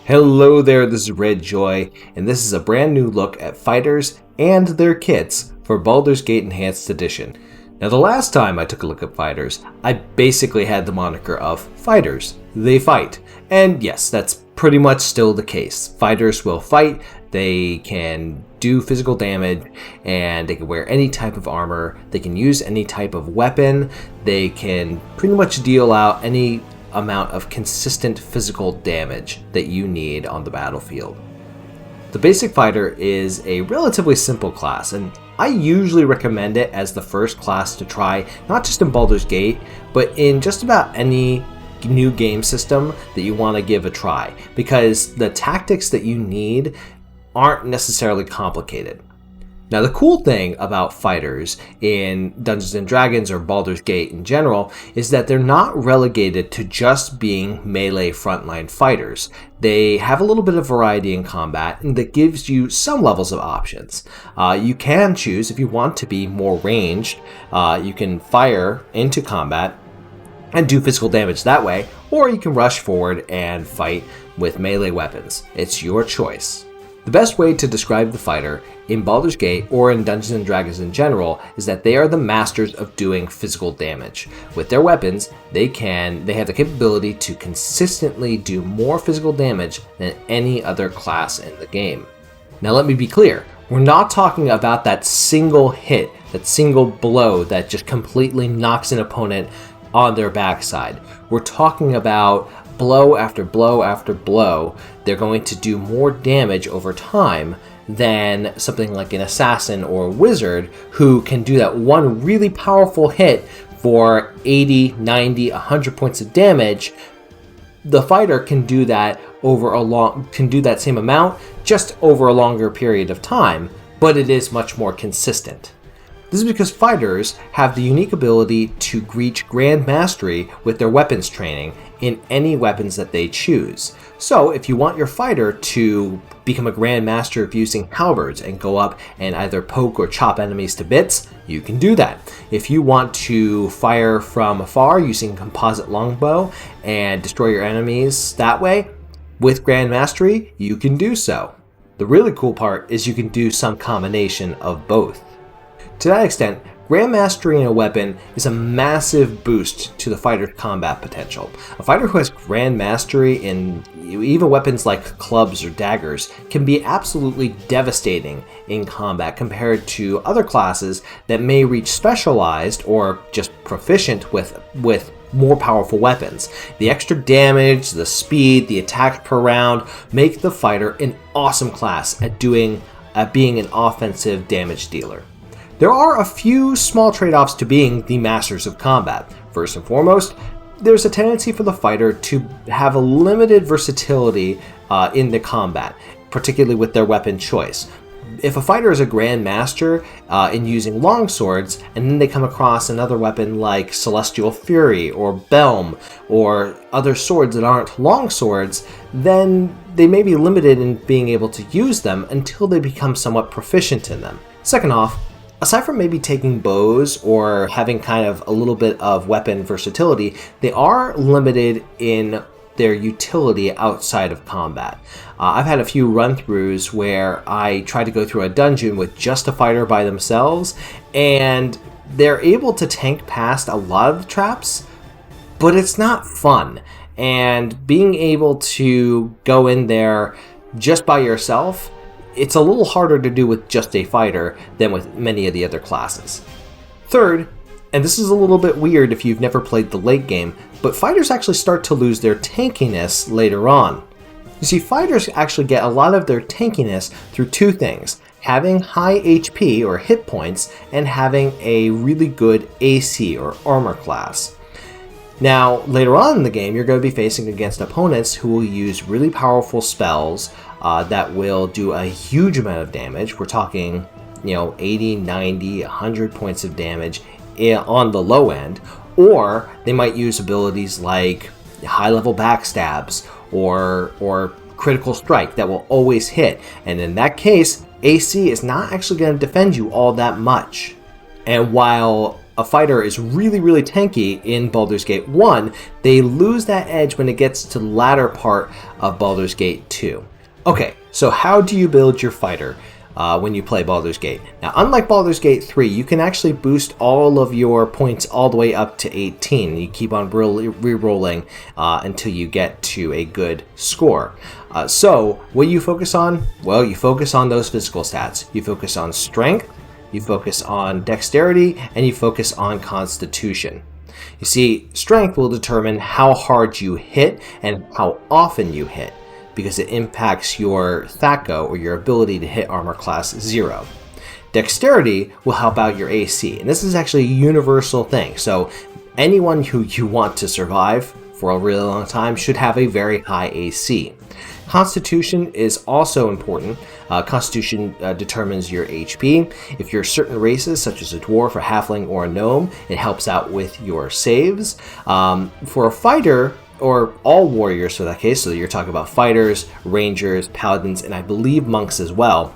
Hello there, this is Redjoy, and this is a brand new look at fighters and their kits for Baldur's Gate Enhanced Edition. Now the last time I took a look at fighters, I basically had the moniker of fighters. They fight. And yes, that's pretty much still the case. Fighters will fight, they can do physical damage, and they can wear any type of armor, they can use any type of weapon, they can pretty much deal out any amount of consistent physical damage that you need on the battlefield. The basic fighter is a relatively simple class, and I usually recommend it as the first class to try, not just in Baldur's Gate, but in just about any new game system that you want to give a try, because the tactics that you need aren't necessarily complicated. Now the cool thing about fighters in Dungeons & Dragons or Baldur's Gate in general is that they're not relegated to just being melee frontline fighters. They have a little bit of variety in combat, and that gives you some levels of options. You can choose, if you want to be more ranged, you can fire into combat and do physical damage that way, or you can rush forward and fight with melee weapons. It's your choice. The best way to describe the fighter in Baldur's Gate or in Dungeons & Dragons in general is that they are the masters of doing physical damage. With their weapons, they have the capability to consistently do more physical damage than any other class in the game. Now let me be clear, we're not talking about that single hit, that single blow that just completely knocks an opponent on their backside. We're talking about blow after blow after blow. They're going to do more damage over time than something like an assassin or a wizard who can do that one really powerful hit for 80, 90, 100 points of damage. The fighter can do that can do that same amount just over a longer period of time, but it is much more consistent. This is because fighters have the unique ability to reach Grand Mastery with their weapons training in any weapons that they choose. So if you want your fighter to become a Grand Master of using halberds and go up and either poke or chop enemies to bits, you can do that. If you want to fire from afar using composite longbow and destroy your enemies that way, with Grand Mastery, you can do so. The really cool part is you can do some combination of both. To that extent, Grand Mastery in a weapon is a massive boost to the fighter's combat potential. A fighter who has Grand Mastery in even weapons like clubs or daggers can be absolutely devastating in combat compared to other classes that may reach specialized or just proficient with more powerful weapons. The extra damage, the speed, the attacks per round make the fighter an awesome class at being an offensive damage dealer. There are a few small trade-offs to being the masters of combat. First and foremost, there's a tendency for the fighter to have a limited versatility in the combat, particularly with their weapon choice. If a fighter is a Grand Master in using long swords, and then they come across another weapon like Celestial Fury or Belm or other swords that aren't long swords, then they may be limited in being able to use them until they become somewhat proficient in them. Second off, aside from maybe taking bows or having kind of a little bit of weapon versatility, they are limited in their utility outside of combat. I've had a few run-throughs where I try to go through a dungeon with just a fighter by themselves, and they're able to tank past a lot of the traps, but it's not fun. And being able to go in there just by yourself, it's a little harder to do with just a fighter than with many of the other classes. Third, and this is a little bit weird if you've never played the late game, but fighters actually start to lose their tankiness later on. You see, fighters actually get a lot of their tankiness through two things: having high HP or hit points and having a really good AC or armor class. Now, later on in the game, you're going to be facing against opponents who will use really powerful spells that will do a huge amount of damage. We're talking, 80, 90, 100 points of damage on the low end. Or they might use abilities like high-level backstabs or critical strike that will always hit. And in that case, AC is not actually going to defend you all that much. And while a fighter is really tanky in Baldur's Gate 1, they lose that edge when it gets to the latter part of Baldur's Gate 2. Okay, so how do you build your fighter when you play Baldur's Gate? Now, unlike Baldur's Gate 3, you can actually boost all of your points all the way up to 18. You keep on re-rolling until you get to a good score. So, what do you focus on? Well, you focus on those physical stats. You focus on strength, you focus on dexterity, and you focus on constitution. You see, strength will determine how hard you hit and how often you hit, because it impacts your THAC0, or your ability to hit armor class 0. Dexterity will help out your AC, and this is actually a universal thing. So anyone who you want to survive for a really long time should have a very high AC. Constitution is also important. Constitution determines your HP. If you're certain races, such as a dwarf, a halfling, or a gnome, it helps out with your saves. For a fighter, or all warriors for that case, so you're talking about fighters, rangers, paladins, and I believe monks as well,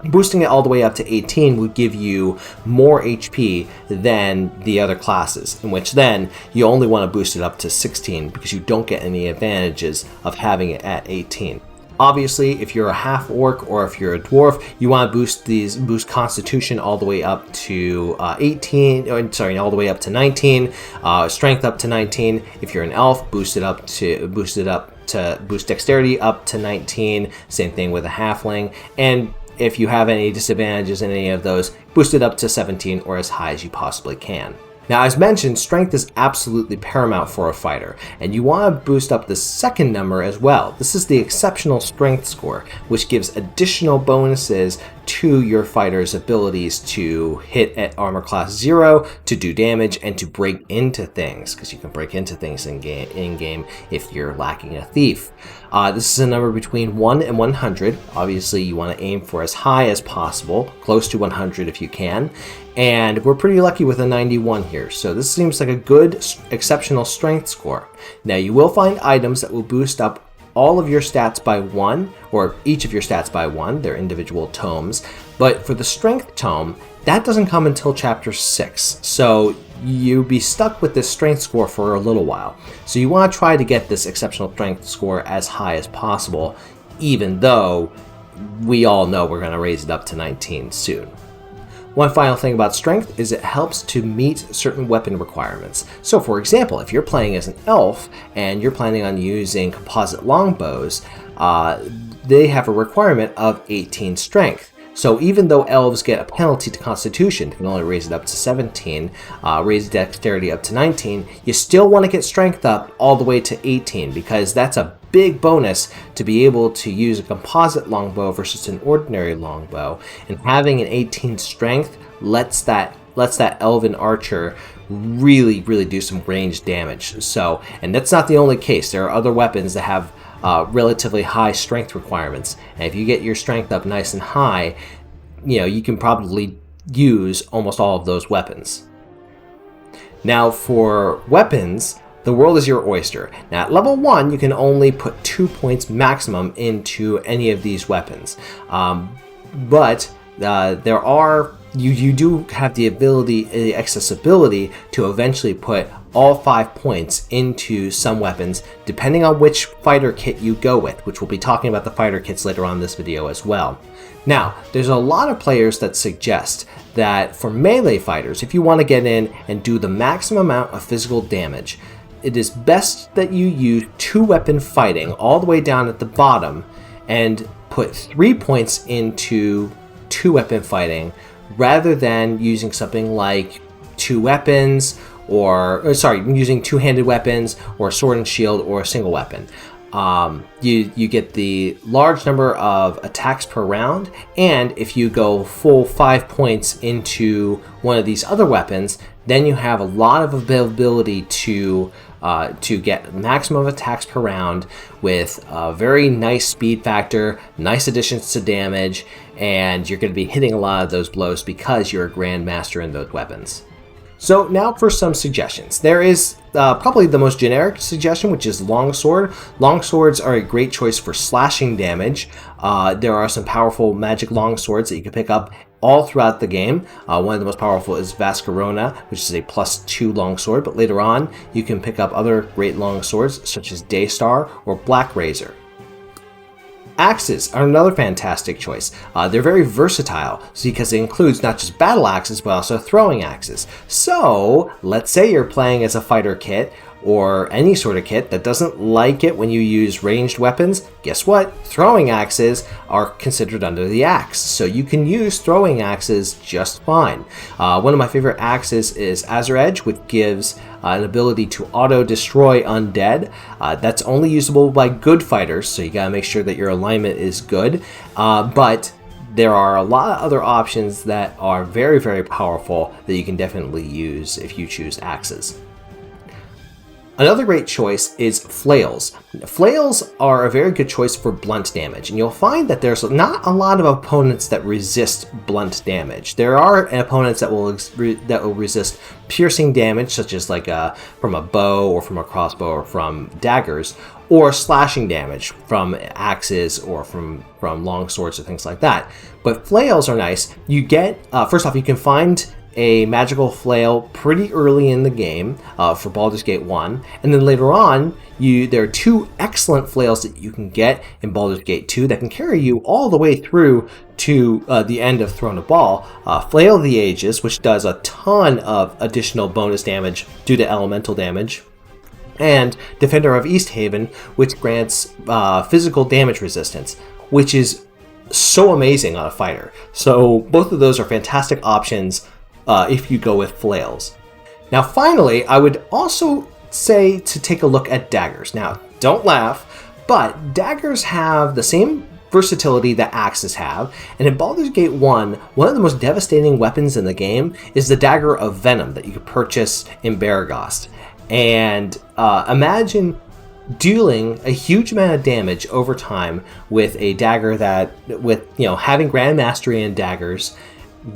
boosting it all the way up to 18 would give you more HP than the other classes, in which then you only want to boost it up to 16 because you don't get any advantages of having it at 18. Obviously, if you're a half orc or if you're a dwarf, you want to boost Constitution all the way up to 18. All the way up to 19. Strength up to 19. If you're an elf, boost Dexterity up to 19. Same thing with a halfling. And if you have any disadvantages in any of those, boost it up to 17 or as high as you possibly can. Now, as mentioned, strength is absolutely paramount for a fighter, and you want to boost up the second number as well. This is the exceptional strength score, which gives additional bonuses to your fighter's abilities to hit at armor class 0, to do damage, and to break into things, because you can break into things in game if you're lacking a thief. This is a number between 1 and 100. Obviously, you want to aim for as high as possible, close to 100 if you can. And we're pretty lucky with a 91 here, so this seems like a good, exceptional strength score. Now, you will find items that will boost up all of your stats by 1, or each of your stats by 1, they're individual tomes. But for the strength tome, that doesn't come until chapter 6, so you'll be stuck with this strength score for a little while. So you want to try to get this exceptional strength score as high as possible, even though we all know we're going to raise it up to 19 soon. One final thing about strength is it helps to meet certain weapon requirements. So for example, if you're playing as an elf and you're planning on using composite longbows, they have a requirement of 18 strength. So even though elves get a penalty to Constitution, you can only raise it up to 17, raise Dexterity up to 19, you still want to get Strength up all the way to 18, because that's a big bonus to be able to use a composite longbow versus an ordinary longbow. And having an 18 Strength lets that elven archer really do some ranged damage. So, and that's not the only case. There are other weapons that have relatively high strength requirements, and if you get your strength up nice and high, you can probably use almost all of those weapons. Now for weapons, the world is your oyster. Now at level 1, you can only put 2 points maximum into any of these weapons, but you do have the accessibility to eventually put all 5 points into some weapons, depending on which fighter kit you go with, which we'll be talking about the fighter kits later on in this video as well. Now, there's a lot of players that suggest that for melee fighters, if you want to get in and do the maximum amount of physical damage, it is best that you use 2-weapon fighting all the way down at the bottom and put 3 points into 2-weapon fighting, rather than using something like 2 weapons, using 2-handed weapons, or sword and shield, or a single weapon. You get the large number of attacks per round, and if you go full 5 points into one of these other weapons, then you have a lot of availability to get maximum attacks per round with a very nice speed factor, nice additions to damage, and you're going to be hitting a lot of those blows because you're a grandmaster in those weapons. So now for some suggestions. There is probably the most generic suggestion, which is longsword. Longswords are a great choice for slashing damage. There are some powerful magic longswords that you can pick up all throughout the game. One of the most powerful is Vascarona, which is a +2 longsword, but later on you can pick up other great longswords such as Daystar or Black Razor. Axes are another fantastic choice. They're very versatile because it includes not just battle axes but also throwing axes. So let's say you're playing as a fighter kit or any sort of kit that doesn't like it when you use ranged weapons. Guess what? Throwing axes are considered under the axe, so you can use throwing axes just fine. One of my favorite axes is Azure Edge, which gives an ability to auto-destroy undead. That's only usable by good fighters, so you gotta make sure that your alignment is good. But there are a lot of other options that are very, very powerful that you can definitely use if you choose axes. Another great choice is flails. Flails are a very good choice for blunt damage, and you'll find that there's not a lot of opponents that resist blunt damage. There are opponents that will resist piercing damage, such as from a bow or from a crossbow or from daggers, or slashing damage from axes or from long swords or things like that. But flails are nice. You get, first off, you can find a magical flail pretty early in the game for Baldur's Gate 1, and then later on there are 2 excellent flails that you can get in Baldur's Gate 2 that can carry you all the way through to the end of Throne of Bhaal. Flail of the Ages, which does a ton of additional bonus damage due to elemental damage, and Defender of Easthaven, which grants physical damage resistance, which is so amazing on a fighter. So both of those are fantastic options if you go with flails. Now finally, I would also say to take a look at daggers. Now, don't laugh, but daggers have the same versatility that axes have, and in Baldur's Gate 1, one of the most devastating weapons in the game is the Dagger of Venom that you can purchase in Beregost. And imagine dealing a huge amount of damage over time with a dagger that, having Grand Mastery in daggers,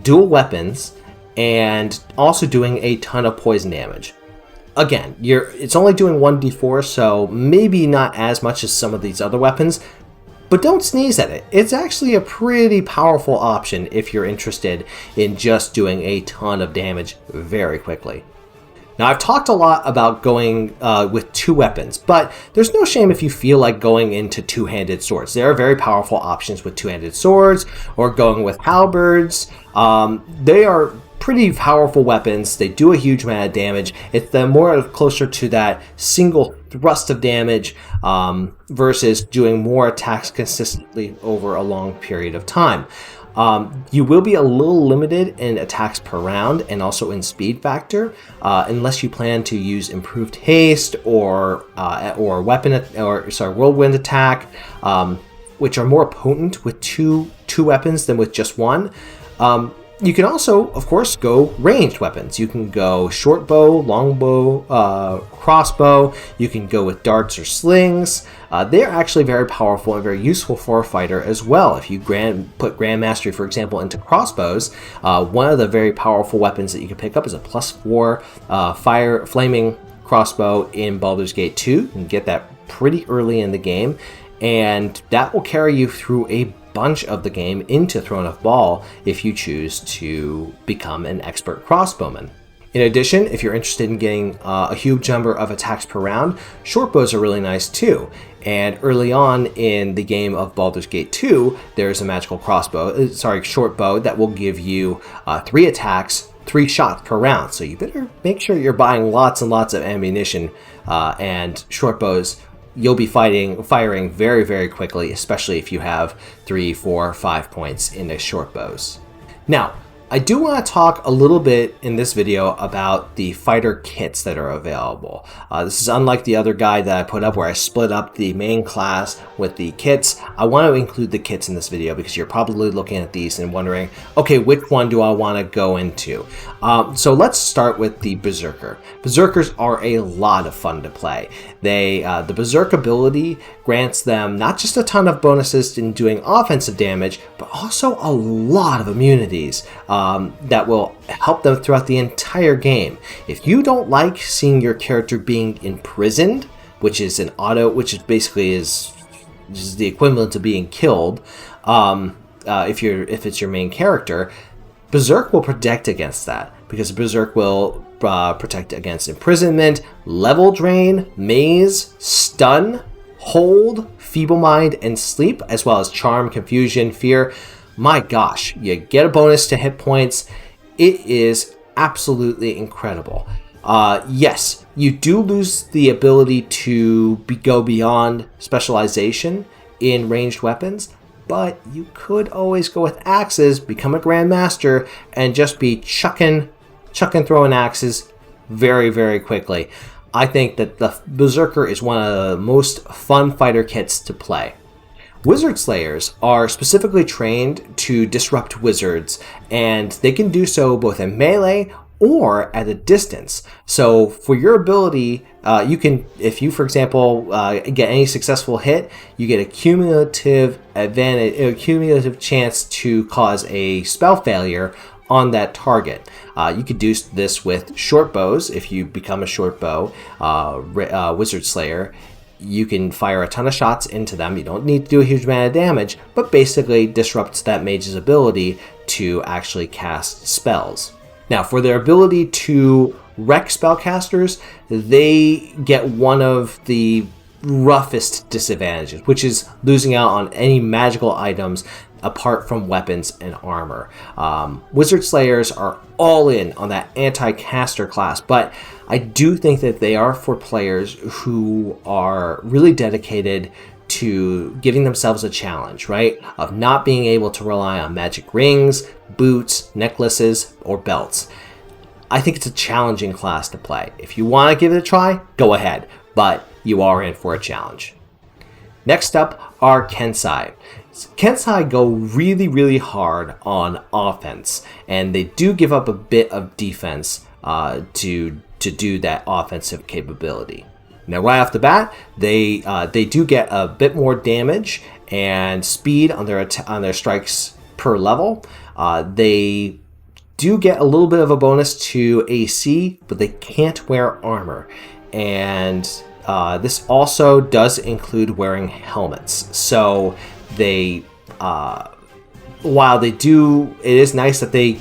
dual weapons, and also doing a ton of poison damage. Again, it's only doing 1d4, so maybe not as much as some of these other weapons, but don't sneeze at it. It's actually a pretty powerful option if you're interested in just doing a ton of damage very quickly. Now, I've talked a lot about going with 2 weapons, but there's no shame if you feel like going into two-handed swords. There are very powerful options with two-handed swords, or going with halberds. They are pretty powerful weapons. They do a huge amount of damage. It's more closer to that single thrust of damage versus doing more attacks consistently over a long period of time. You will be a little limited in attacks per round and also in speed factor, unless you plan to use improved haste or whirlwind attack, which are more potent with two weapons than with just one. You can also, of course, go ranged weapons. You can go short bow, long bow, crossbow. You can go with darts or slings. They're actually very powerful and very useful for a fighter as well. If you put Grand Mastery, for example, into crossbows, one of the very powerful weapons that you can pick up is a +4 flaming crossbow in Baldur's Gate 2. You can get that pretty early in the game, and that will carry you through a bunch of the game into Throne of Bhaal if you choose to become an expert crossbowman. In addition, if you're interested in getting a huge number of attacks per round, short bows are really nice too. And early on in the game of Baldur's Gate 2, there's a magical short bow that will give you 3 attacks, 3 shots per round. So you better make sure you're buying lots and lots of ammunition, and short bows you'll be firing very, very quickly, especially if you have 3, 4, 5 points in the short bows. Now, I do want to talk a little bit in this video about the fighter kits that are available. This is unlike the other guide that I put up where I split up the main class with the kits. I want to include the kits in this video because you're probably looking at these and wondering, okay, which one do I want to go into? So let's start with the Berserker. Berserkers are a lot of fun to play. The Berserk ability grants them not just a ton of bonuses in doing offensive damage, but also a lot of immunities that will help them throughout the entire game. If you don't like seeing your character being imprisoned, which is basically the equivalent to being killed, if it's your main character, Berserk will protect against that, because Berserk will protect against imprisonment, level drain, maze, stun, hold, feeble mind, and sleep, as well as charm, confusion, fear. My gosh, you get a bonus to hit points. It is absolutely incredible. Yes, you do lose the ability to go beyond specialization in ranged weapons, but you could always go with axes, become a grandmaster, and just be chucking throwing axes very, very quickly. I think that the Berserker is one of the most fun fighter kits to play. Wizard Slayers are specifically trained to disrupt wizards, and they can do so both in melee or at a distance. So for your ability, you can, if you, for example, get any successful hit, you get a cumulative advantage, a cumulative chance to cause a spell failure on that target. You could do this with short bows. If you become a short bow Wizard Slayer, you can fire a ton of shots into them. You don't need to do a huge amount of damage, but basically disrupts that mage's ability to actually cast spells. Now, for their ability to wreck spellcasters, they get one of the roughest disadvantages, which is losing out on any magical items apart from weapons and armor. Wizard Slayers are all in on that anti-caster class, but I do think that they are for players who are really dedicated to giving themselves a challenge, right? Of not being able to rely on magic rings, boots, necklaces, or belts. I think it's a challenging class to play. If you want to give it a try, go ahead, but you are in for a challenge. Next up are Kensai. Kensai go really, really hard on offense, and they do give up a bit of defense to do that offensive capability. Now, right off the bat, they do get a bit more damage and speed on their strikes per level. They do get a little bit of a bonus to AC, but they can't wear armor, and this also does include wearing helmets. So they, while they do, it is nice that they,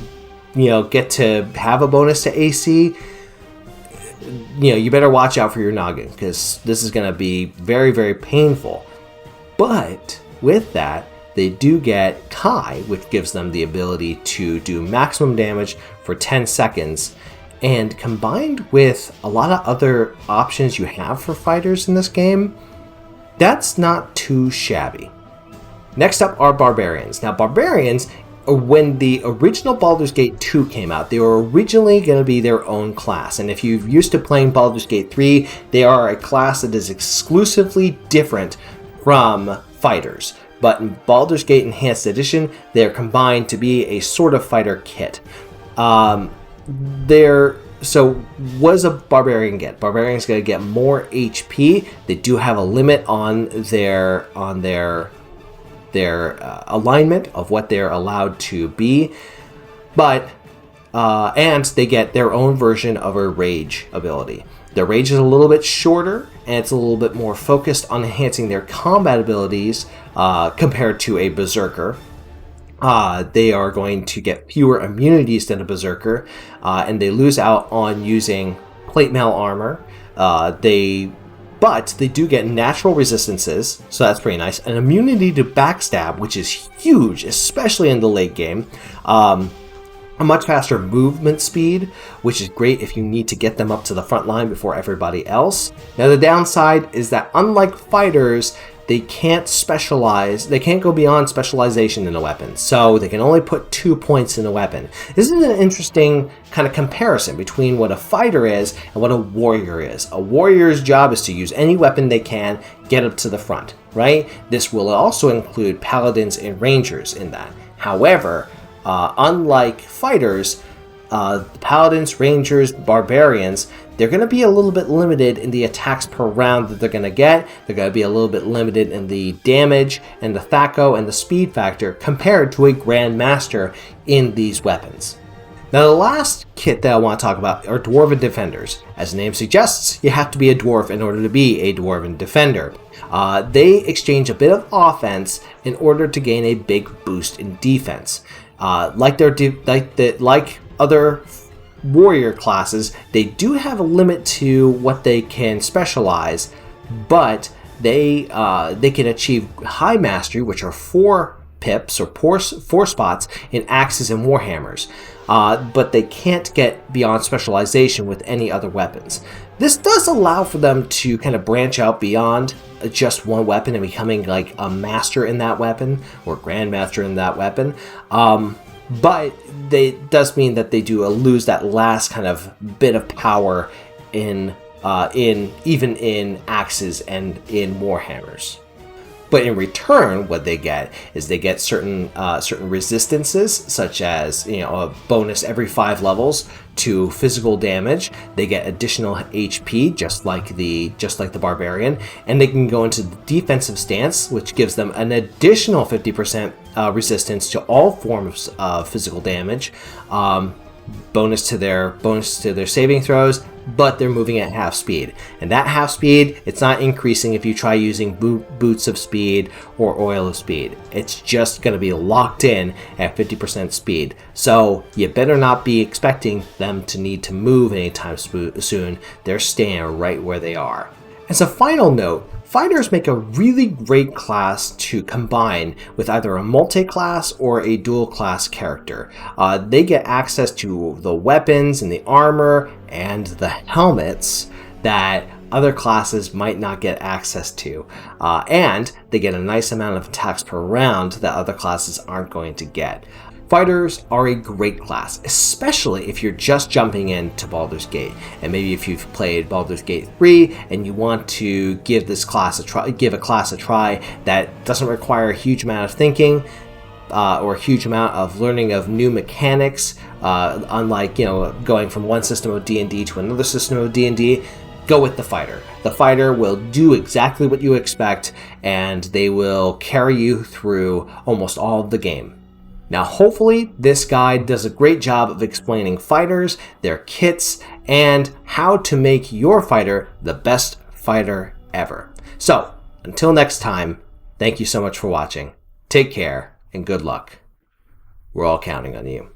get to have a bonus to AC. You better watch out for your noggin, because this is going to be very, very painful. But with that, they do get Kai, which gives them the ability to do maximum damage for 10 seconds. And combined with a lot of other options you have for fighters in this game, that's not too shabby. Next up are Barbarians. Now, Barbarians, when the original Baldur's Gate 2 came out, they were originally going to be their own class. And if you're used to playing Baldur's Gate 3, they are a class that is exclusively different from fighters. But in Baldur's Gate Enhanced Edition, they're combined to be a sort of fighter kit. So what does a Barbarian get? Barbarian's going to get more HP. They do have a limit on their alignment of what they're allowed to be, but and they get their own version of a rage ability. Their rage is a little bit shorter, and it's a little bit more focused on enhancing their combat abilities compared to a Berserker. They are going to get fewer immunities than a Berserker, and they lose out on using plate mail armor. But they do get natural resistances, so that's pretty nice. An immunity to backstab, which is huge, especially in the late game. A much faster movement speed, which is great if you need to get them up to the front line before everybody else. Now, the downside is that unlike fighters, they can't specialize, they can't go beyond specialization in a weapon, so they can only put 2 points in a weapon. This is an interesting kind of comparison between what a fighter is and what a warrior is. A warrior's job is to use any weapon they can, get up to the front, right? This will also include paladins and rangers in that. However, unlike fighters, paladins, rangers, barbarians, they're going to be a little bit limited in the attacks per round that they're going to get. They're going to be a little bit limited in the damage and the THAC0 and the speed factor compared to a Grandmaster in these weapons. Now, the last kit that I want to talk about are Dwarven Defenders. As the name suggests, you have to be a dwarf in order to be a Dwarven Defender. They exchange a bit of offense in order to gain a big boost in defense. Like other warrior classes, they do have a limit to what they can specialize, but they can achieve high mastery, which are 4 pips or 4 spots in axes and warhammers, but they can't get beyond specialization with any other weapons. This does allow for them to kind of branch out beyond just one weapon and becoming like a master in that weapon or grandmaster in that weapon. But it does mean that they do lose that last kind of bit of power in axes and in warhammers. But in return, what they get is they get certain resistances, such as a bonus every 5 levels to physical damage. They get additional HP, just like the Barbarian, and they can go into the defensive stance, which gives them an additional 50% resistance to all forms of physical damage. Bonus to their saving throws, but they're moving at half speed. And that half speed, it's not increasing if you try using boots of speed or oil of speed. It's just going to be locked in at 50% speed. So you better not be expecting them to need to move anytime soon. They're staying right where they are. As a final note, fighters make a really great class to combine with either a multi-class or a dual-class character. They get access to the weapons and the armor and the helmets that other classes might not get access to. And they get a nice amount of attacks per round that other classes aren't going to get. Fighters are a great class, especially if you're just jumping into Baldur's Gate, and maybe if you've played Baldur's Gate 3 and you want to give a class a try that doesn't require a huge amount of thinking or a huge amount of learning of new mechanics, unlike going from one system of D&D to another system of D&D. Go with the fighter. The fighter will do exactly what you expect, and they will carry you through almost all of the game. Now, hopefully, this guide does a great job of explaining fighters, their kits, and how to make your fighter the best fighter ever. So, until next time, thank you so much for watching. Take care, and good luck. We're all counting on you.